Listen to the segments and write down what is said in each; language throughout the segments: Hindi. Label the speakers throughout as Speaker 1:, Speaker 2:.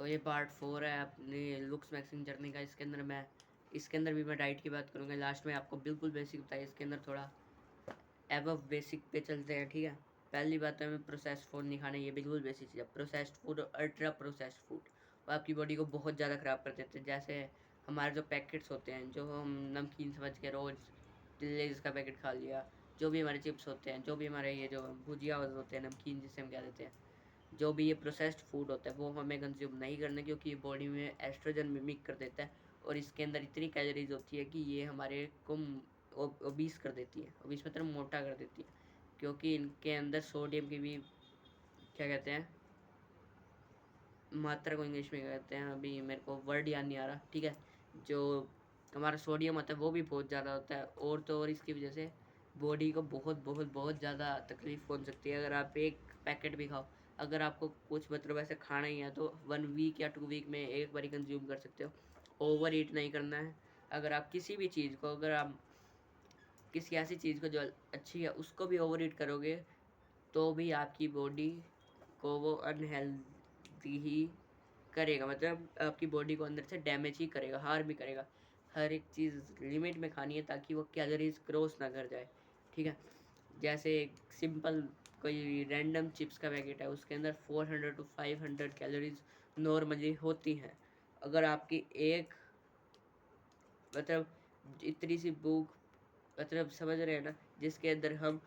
Speaker 1: तो ये पार्ट 4 है अपनी लुक्स मैक्सिंग जर्नी का। इसके अंदर भी मैं डाइट की बात करूँगा। लास्ट में आपको बिल्कुल बेसिक बताया, इसके अंदर थोड़ा एबव बेसिक पे चलते हैं, ठीक है। पहली बात तो हमें प्रोसेस्ड फूड नहीं खाना, ये बिल्कुल बेसिक चीज़ है। प्रोसेस्ड फूड और अल्ट्रा प्रोसेस्ड फूड वो आपकी बॉडी को बहुत ज़्यादा ख़राब कर देते हैं। जैसे हमारे जो पैकेट्स होते हैं, जो हम नमकीन समझ के रोज़ लेज़ का पैकेट खा लिया, जो भी हमारे चिप्स होते हैं, जो भी हमारे ये जो भुजिया होते हैं, नमकीन जिसे हम कह देते हैं, जो भी ये प्रोसेस्ड फूड होता है वो हमें कंज्यूम नहीं करना, क्योंकि ये बॉडी में एस्ट्रोजन मिमिक कर देता है और इसके अंदर इतनी कैलोरीज होती है कि ये हमारे को ओबीस कर देती है। ओबीस मतलब मोटा कर देती है, क्योंकि इनके अंदर सोडियम की भी क्या कहते हैं मात्रा को इंग्लिश में कहते हैं, अभी मेरे को वर्ड याद नहीं आ रहा, ठीक है। जो हमारा सोडियम होता है वो भी बहुत ज़्यादा होता है, और तो और इसकी वजह से बॉडी को बहुत बहुत बहुत ज़्यादा तकलीफ पहुंच सकती है अगर आप एक पैकेट भी खाओ। अगर आपको कुछ मतलब ऐसे खाना ही है तो 1 वीक या 2 वीक में एक बार ही कंज्यूम कर सकते हो। ओवर ईट नहीं करना है। अगर आप किसी भी चीज़ को, अगर आप किसी ऐसी चीज़ को जो अच्छी है उसको भी ओवर ईट करोगे तो भी आपकी बॉडी को वो अनहेल्दी ही करेगा, मतलब आपकी बॉडी को अंदर से डैमेज ही करेगा, हार्म भी करेगा। हर एक चीज़ लिमिट में खानी है ताकि वो कैलोरीज क्रॉस ना कर जाए, ठीक है। जैसे एक सिंपल कोई रैंडम चिप्स का पैकेट है, उसके अंदर 400 to 500 कैलोरीज नॉर्मली होती हैं। अगर आपकी एक मतलब इतनी सी भूख, मतलब समझ रहे हैं ना, जिसके अंदर हम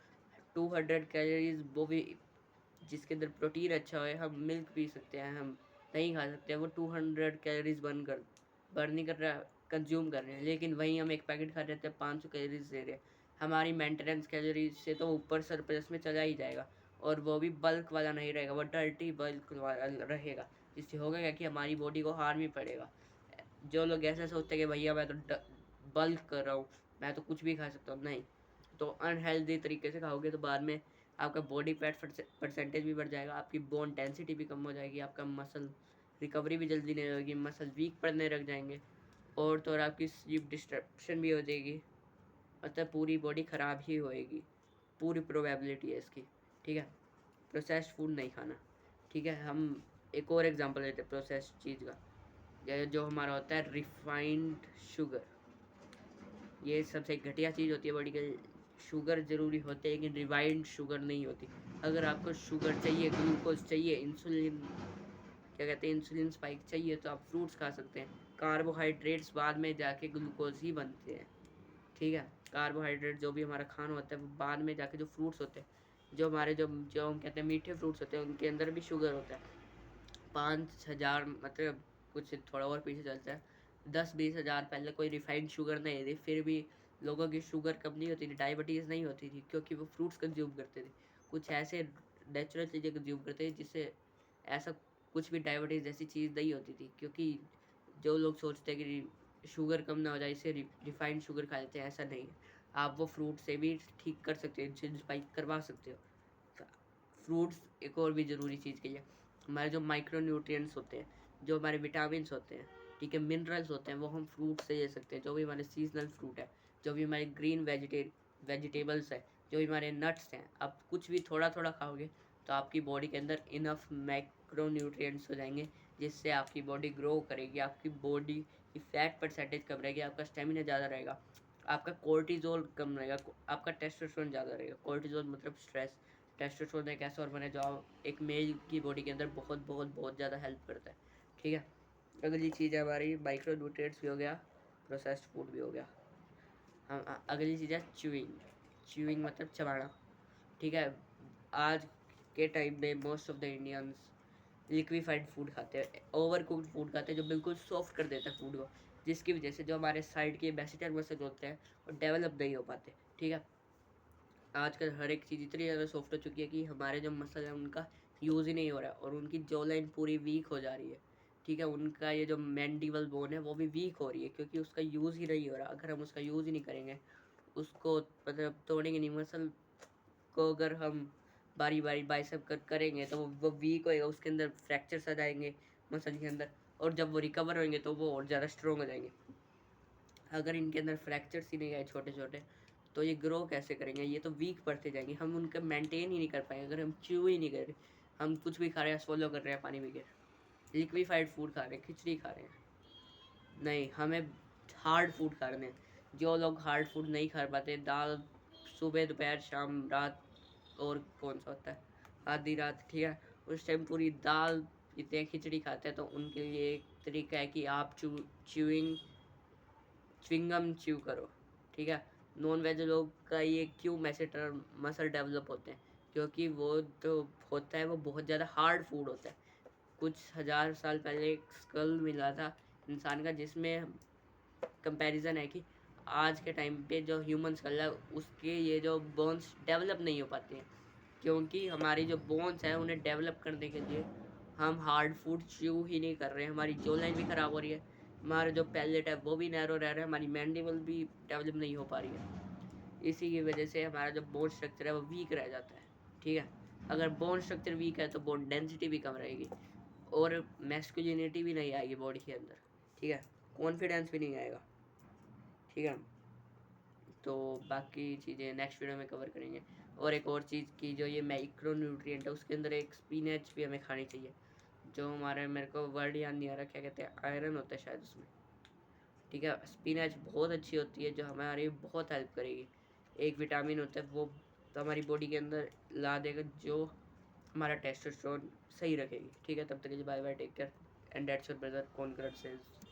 Speaker 1: 200 कैलोरीज, वो भी जिसके अंदर प्रोटीन अच्छा हो, हम मिल्क पी सकते हैं, हम नहीं खा सकते हैं, वो 200 कैलोरीज बर्न नहीं कर रहा, कंज्यूम कर रहे हैं। लेकिन वहीं हम एक पैकेट खा रहे थे 500 कैलोरीज दे रहे हैं। हमारी मेंटेनेंस कैलोरीज से तो ऊपर सरप्लस में चला ही जाएगा, और वो भी बल्क वाला नहीं रहेगा, वो डर्टी बल्क वाला रहेगा, जिससे होगा क्या कि हमारी बॉडी को हार्म ही पड़ेगा। जो लोग ऐसा सोचते हैं कि भैया मैं तो बल्क कर रहा हूँ, मैं तो कुछ भी खा सकता हूँ, नहीं। तो अनहेल्दी तरीके से खाओगे तो बाद में आपका बॉडी फैट परसेंटेज भी बढ़ जाएगा, आपकी बोन डेंसिटी भी कम हो जाएगी, आपका मसल रिकवरी भी जल्दी नहीं होगी, मसल वीक पड़ने लग जाएंगे, और तो और आपकी स्लीप डिस्ट्रप्शन भी हो जाएगी, मतलब पूरी बॉडी ख़राब ही होएगी। पूरी प्रोबेबिलिटी है इसकी, ठीक है। प्रोसेस्ड फूड नहीं खाना, ठीक है। हम एक और एग्जांपल लेते हैं प्रोसेस्ड चीज़ का, जो हमारा होता है रिफाइंड शुगर। ये सबसे घटिया चीज़ होती है बॉडी के। शुगर ज़रूरी होते है लेकिन रिफाइंड शुगर नहीं होती। अगर आपको शुगर चाहिए, ग्लूकोज चाहिए, इंसुलिन क्या कहते हैं इंसुलिन स्पाइक चाहिए, तो आप फ्रूट्स खा सकते हैं। कार्बोहाइड्रेट्स बाद में जाके ग्लूकोज ही बनते हैं, ठीक है। कार्बोहाइड्रेट जो भी हमारा खाना होता है वो बाद में जाके जो फ्रूट्स होते हैं, जो हमारे जो जो हम कहते हैं मीठे फ्रूट्स होते हैं, उनके अंदर भी शुगर होता है। 5,000 मतलब कुछ थोड़ा और पीछे चलता है, 10-20 हज़ार पहले कोई रिफाइंड शुगर नहीं थी, फिर भी लोगों की शुगर कम नहीं होती थी, डायबिटीज़ नहीं होती थी, क्योंकि वो फ्रूट्स कंज्यूम करते थे, कुछ ऐसे नेचुरल चीज़ें कंज्यूम करते थे जिससे ऐसा कुछ भी डायबिटीज़ जैसी चीज़ नहीं होती थी। क्योंकि जो लोग सोचते हैं कि शुगर कम ना हो जाए इससे रिफाइंड शुगर खा लेते हैं, ऐसा नहीं है। आप वो फ्रूट से भी ठीक कर सकते हो, इंसुलिन स्पाइक करवा सकते हो। फ्रूट्स एक और भी ज़रूरी चीज़ के लिए, हमारे जो माइक्रो न्यूट्रिएंट्स होते हैं, जो हमारे विटामिन्स होते हैं, ठीक है, मिनरल्स होते हैं, वो हम फ्रूट से ले सकते हैं। जो भी हमारे सीजनल फ्रूट है, जो भी हमारे ग्रीन वेजिटेबल्स है, जो भी हमारे नट्स हैं, आप कुछ भी थोड़ा थोड़ा खाओगे तो आपकी बॉडी के अंदर इनफ माइक्रो न्यूट्रिएंट्स हो जाएंगे, जिससे आपकी बॉडी ग्रो करेगी, आपकी बॉडी की फैट परसेंटेज कम रहेगी, आपका स्टेमिना ज़्यादा रहेगा, आपका कोर्टिजोल कम रहेगा, आपका टेस्टोस्टेरोन ज़्यादा रहेगा। कोर्टिजोल मतलब स्ट्रेस। टेस्टोस्टेरोन एक ऐसा हार्मोन है जो एक मेल की बॉडी के अंदर बहुत बहुत बहुत ज़्यादा हेल्प करता है, ठीक है। अगली चीज़ है हमारी माइक्रो न्यूट्रिएंट्स भी हो गया, प्रोसेस्ड फूड भी हो गया। हम अगली चीज़ है च्यूइंग। च्यूइंग मतलब चबाना, ठीक है। आज के टाइम में most of the Indians liquefied food खाते हैं, ओवर कुक्ड फूड खाते हैं, जो बिल्कुल सॉफ्ट कर देता है फूड को, जिसकी वजह से जो हमारे साइड के बेसिटर मसल्स होते हैं वो डेवलप नहीं हो पाते, ठीक है। आजकल हर एक चीज़ इतनी ज़्यादा सॉफ्ट हो चुकी है कि हमारे जो मसल हैं उनका यूज़ ही नहीं हो रहा है, और उनकी जॉ लाइन पूरी वीक हो जा रही है, ठीक है। उनका ये जो मैंडिबल बोन है वो भी वीक हो रही है, क्योंकि उसका यूज़ ही नहीं हो रहा। अगर हम उसका यूज़ ही नहीं करेंगे, उसको मतलब तोड़ेंगे नहीं, मसल को अगर हम बारी बारी बाइसेप करेंगे तो वो वीक होएगा, उसके अंदर फ्रैक्चर्स आ जाएंगे मसल के अंदर, और जब वो रिकवर होंगे तो वो और ज़्यादा स्ट्रॉन्ग हो जाएंगे। अगर इनके अंदर फ्रैक्चर्स ही नहीं आए छोटे छोटे, तो ये ग्रो कैसे करेंगे, ये तो वीक पड़ते जाएंगे, हम उनका मेंटेन ही नहीं कर पाएंगे। अगर हम च्यू ही नहीं कर रहे, हम कुछ भी खा रहे हैं, swallow कर रहे हैं पानी पी के, लिक्विफाइड फूड खा रहे हैं, खिचड़ी खा रहे हैं। नहीं, हमें हार्ड फूड खाने हैं। जो लोग हार्ड फूड नहीं खा पाते, दाल सुबह दोपहर शाम रात, और कौन सा होता है आधी रात, ठीक है, उस टाइम पूरी दाल पीते हैं, खिचड़ी खाते हैं, तो उनके लिए एक तरीका है कि आप च्युइंगम च्यू करो, ठीक है। नॉन वेज लोग का ये क्यों मसल डेवलप होते हैं, क्योंकि वो जो होता है वो बहुत ज़्यादा हार्ड फूड होता है। कुछ हज़ार साल पहले एक स्कल मिला था इंसान का, जिसमें कंपैरिजन है कि आज के टाइम पे जो ह्यूमन स्कल है उसके ये जो बोन्स डेवलप नहीं हो पाते हैं, क्योंकि हमारी जो बोन्स हैं उन्हें डेवलप करने के लिए हम हार्ड फूड च्यू ही नहीं कर रहे हैं। हमारी जो लाइन भी ख़राब हो रही है, हमारा जो पैलेट है वो भी नैरो रह रहा है, हमारी मैंडिबल भी डेवलप नहीं हो पा रही है। इसी की वजह से हमारा जो बोन स्ट्रक्चर है वो वीक रह जाता है, ठीक है। अगर बोन स्ट्रक्चर वीक है तो बोन डेंसिटी भी कम रहेगी, और मैस्कुलिनिटी भी नहीं आएगी बॉडी के अंदर, ठीक है। कॉन्फिडेंस भी नहीं आएगा, ठीक है। तो बाकी चीज़ें नेक्स्ट वीडियो में कवर करेंगे। और एक और चीज़ की जो ये माइक्रो न्यूट्रिएंट है, उसके अंदर एक स्पिनच भी हमें खानी चाहिए, जो हमारे, मेरे को वर्ड याद नहीं आ रहा, क्या कहते हैं, आयरन होता है शायद उसमें, ठीक है। स्पिनच बहुत अच्छी होती है, जो हमारी बहुत हेल्प करेगी। एक विटामिन होता है वो तो हमारी बॉडी के अंदर ला देगा, जो हमारा टेस्टोस्टेरोन सही रखेगी, ठीक है। तब तक के लिए bye bye, take care, and that's your brother conqueror sales.